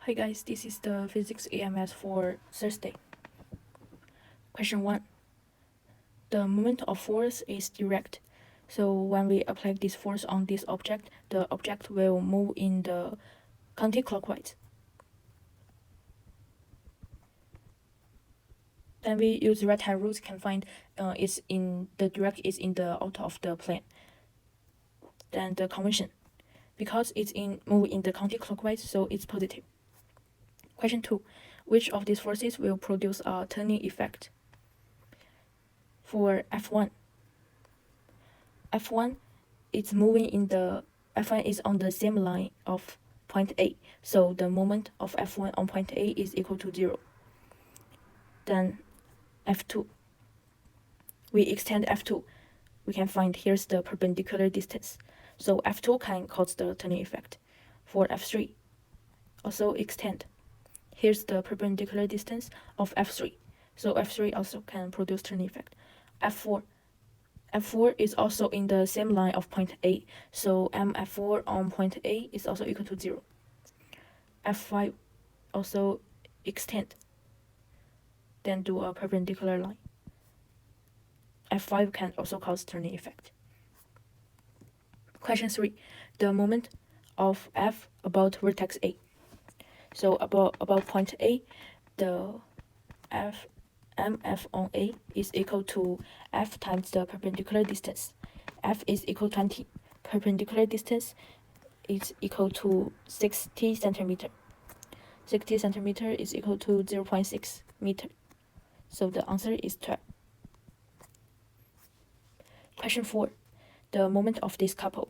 Hi guys, this is the Physics AMS for Thursday. Question 1. The moment of force is direct. So when we apply this force on this object, the object will move in the counterclockwise. Then we use right-hand rules can find the direct is in the out of the plane. Then the convention, because it's move in the counterclockwise, so it's positive. Question 2. Which of these forces will produce a turning effect? For F1, F1 is moving in the F1 is on the same line of point A, so the moment of F1 on point A is equal to 0. Then F2, we extend F2, we can find here's the perpendicular distance, so F2 can cause the turning effect. For F3, also extend, here's the perpendicular distance of F3, so F3 also can produce turning effect. F4 is also in the same line of point A, so MF4 on point A is also equal to 0. F5 also extend, then do a perpendicular line. F5 can also cause turning effect. Question 3. The moment of F about vertex A. So about point A, the MF on A is equal to F times the perpendicular distance. F is equal to 20. Perpendicular distance is equal to 60 centimeter. 60 centimeter is equal to 0.6 meter. So the answer is 12. Question 4. The moment of this couple.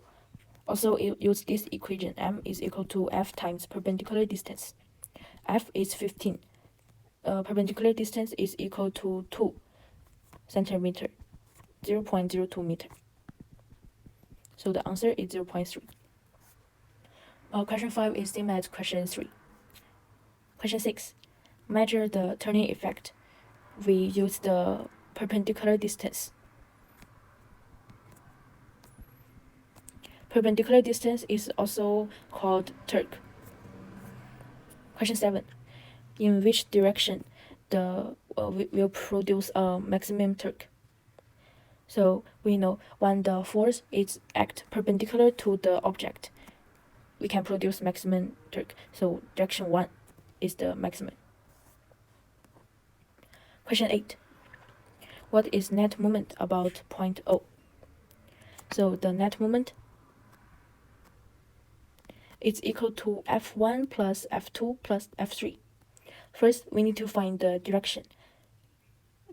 Also use this equation. M is equal to F times perpendicular distance. F is 15. Perpendicular distance is equal to 2 centimeter, 0.02 meter. So the answer is 0.3. Question 5 is same as question 3. Question 6. Measure the turning effect. We use the perpendicular distance. Perpendicular distance is also called torque. Question 7. In which direction will produce a maximum torque? So we know when the force is act perpendicular to the object, we can produce maximum torque. So direction 1 is the maximum. Question 8. What is net moment about point O? So the net moment is equal to F1 plus F2 plus F3. First, we need to find the direction.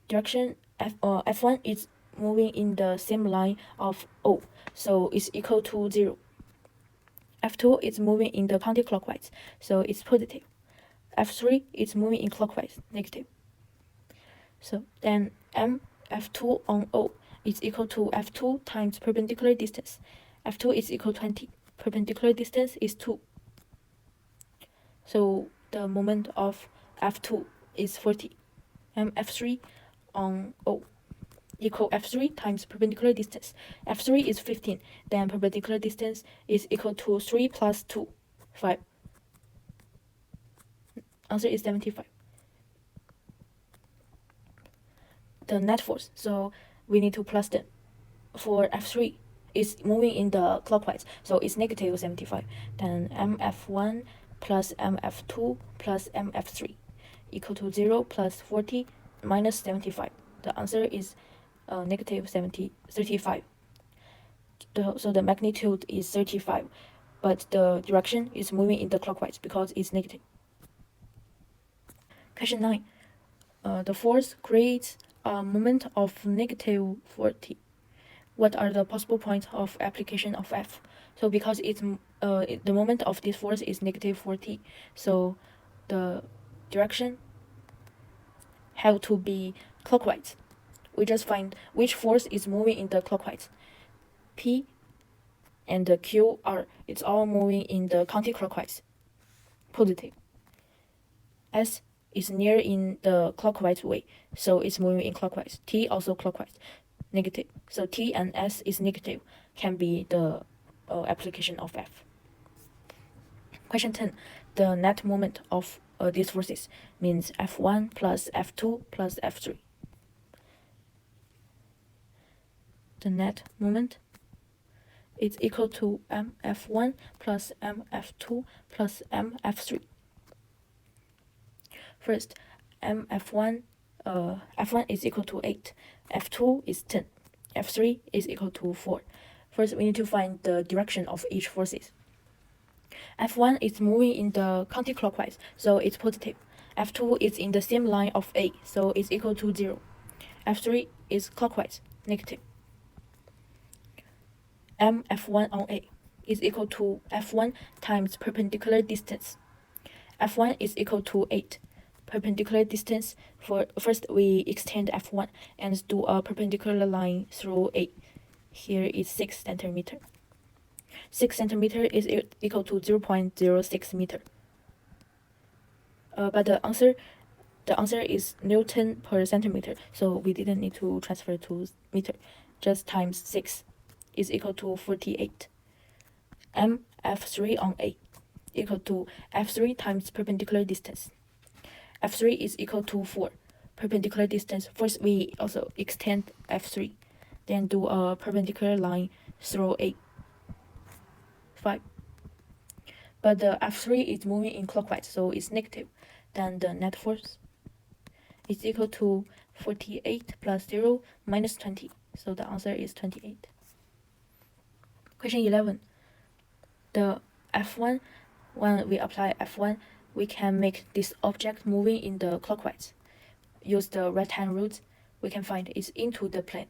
F1 is moving in the same line of O, so it's equal to 0. F2 is moving in the counterclockwise, so it's positive. F3 is moving in clockwise, negative. So then F2 on O is equal to F2 times perpendicular distance. F2 is equal to 20. Perpendicular distance is 2. So the moment of F2 is 40. F3 on O equal F3 times perpendicular distance. F3 is 15. Then perpendicular distance is equal to 3 plus 2, 5. Answer is 75. The net force, so we need to plus them. For F3, it's moving in the clockwise, so it's negative 75. Then MF1 plus MF2 plus MF3 equal to 0 plus 40 minus 75. The answer is negative 35. So the magnitude is 35, but the direction is moving in the clockwise because it's negative. Question 9. The force creates a moment of negative 40. What are the possible points of application of F? So because the moment of this force is negative 40, so the direction have to be clockwise. We just find which force is moving in the clockwise. P and the Q are it's all moving in the counterclockwise, positive. S is near in the clockwise way, so it's moving in clockwise. T also clockwise, negative. So T and S is negative, can be the application of F. Question 10. the net moment of these forces means F1 plus F2 plus F3. The net moment is equal to mF1 plus mF2 plus mF3. First, mF1, F1 is equal to 8, F2 is 10, F3 is equal to 4. First, we need to find the direction of each forces. F1 is moving in the counterclockwise, so it's positive. F2 is in the same line of A, so it's equal to 0. F3 is clockwise, negative. mF1 on A is equal to F1 times perpendicular distance. F1 is equal to 8. Perpendicular distance, for first we extend F1 and do a perpendicular line through A. Here is 6 centimeter. 6 centimeter is equal to 0.06 meter. But the answer is Newton per centimeter, so we didn't need to transfer to meter. Just times 6 is equal to 48. mF3 on A equal to F3 times perpendicular distance. F3 is equal to 4. Perpendicular distance, first we also extend F3, then do a perpendicular line through A. 5. But the F3 is moving in clockwise, so it's negative. Then the net force is equal to 48 plus 0 minus 20. So the answer is 28. Question 11. The F1, when we apply F1, we can make this object moving in the clockwise. Use the right-hand rule, we can find it's into the plane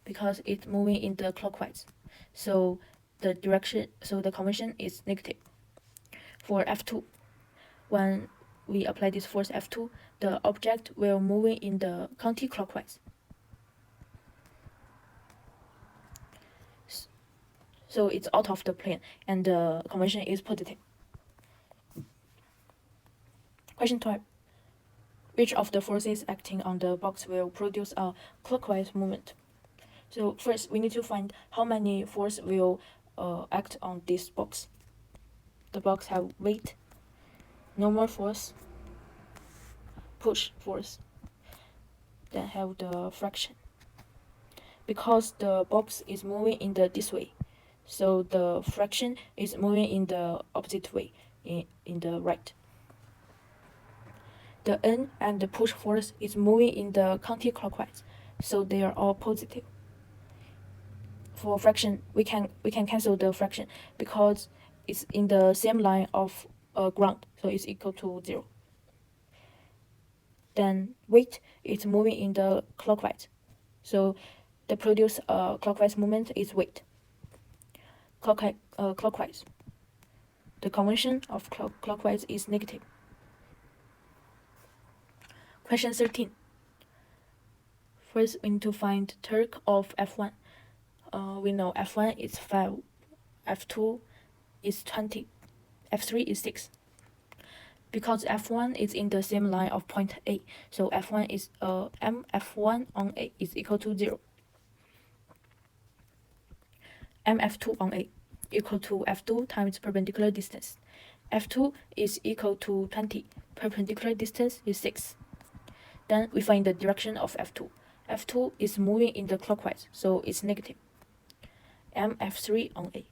because it's moving in the clockwise. So the convention is negative. For F2, when we apply this force F2, the object will moving in the counterclockwise. So it's out of the plane and the convention is positive. Question 12. Which of the forces acting on the box will produce a clockwise movement? So first, we need to find how many force will act on this box. The box have weight, normal force, push force, then have the friction. Because the box is moving in this way, so the friction is moving in the opposite way, in the right. The N and the push force is moving in the counterclockwise, so they are all positive. For friction, we can cancel the friction because it's in the same line of ground, so it's equal to 0. Then weight is moving in the clockwise, so the produce clockwise movement is weight. Clockwise. The convention of clockwise is negative. Question 13. First, we need to find torque of F1. We know F1 is 5, F2 is 20, F3 is 6. Because F1 is in the same line of point A, so F1 is mF1 on A is equal to 0. mF2 on A equal to F2 times perpendicular distance. F2 is equal to 20, perpendicular distance is 6. Then we find the direction of F2. F2 is moving in the clockwise, so it's negative. mF3 on A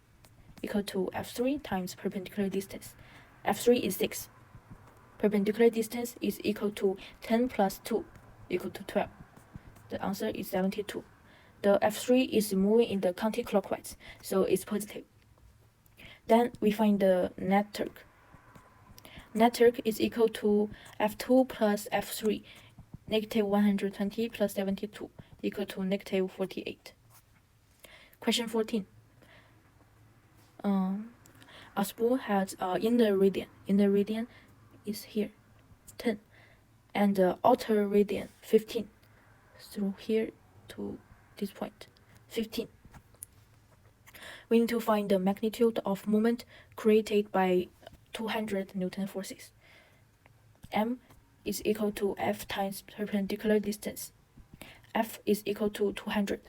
equal to F3 times perpendicular distance. F3 is 6. Perpendicular distance is equal to 10 plus 2 equal to 12. The answer is 72. The F3 is moving in the counterclockwise, so it's positive. Then we find the net torque. Net torque is equal to F2 plus F3, negative 120 plus 72, equal to negative 48. Question 14. A spool has inner radian. Inner radian is here, 10, and the outer radian, 15. Through here to this point, 15. We need to find the magnitude of moment created by 200 Newton forces. M is equal to F times perpendicular distance. F is equal to 200.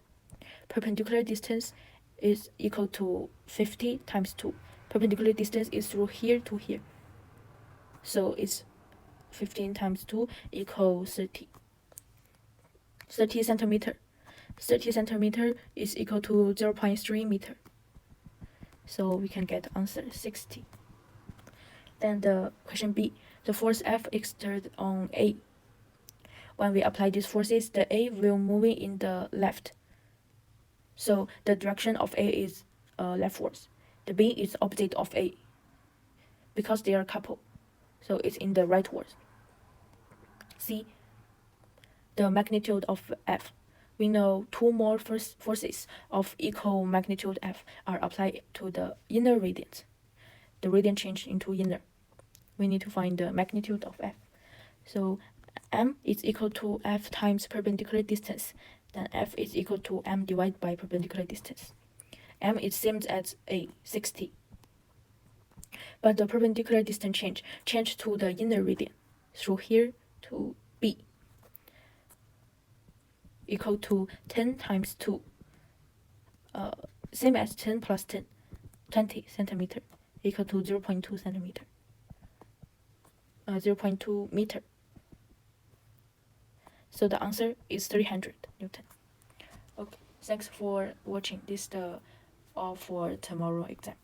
Perpendicular distance is equal to 50 times 2. Perpendicular distance is through here to here. So it's 15 times 2 equals 30. 30 centimeter. 30 centimeter is equal to 0.3 meter. So we can get answer 60. Then the question B, the force F exerted on A. When we apply these forces, the A will move in the left. So the direction of A is left force. The B is opposite of A because they are coupled. So it's in the right force. C, the magnitude of F. We know two more forces of equal magnitude F are applied to the inner radiant. The radiant change into inner. We need to find the magnitude of F. So m is equal to F times perpendicular distance. Then F is equal to m divided by perpendicular distance. M is same as A, 60. But the perpendicular distance change to the inner radian through here to B, equal to 10 times 2, same as 10 plus 10, 20 centimeter, equal to 0.2 centimeter, 0.2 meter. So the answer is 300 Newton. Okay, thanks for watching. This is the all for tomorrow exam.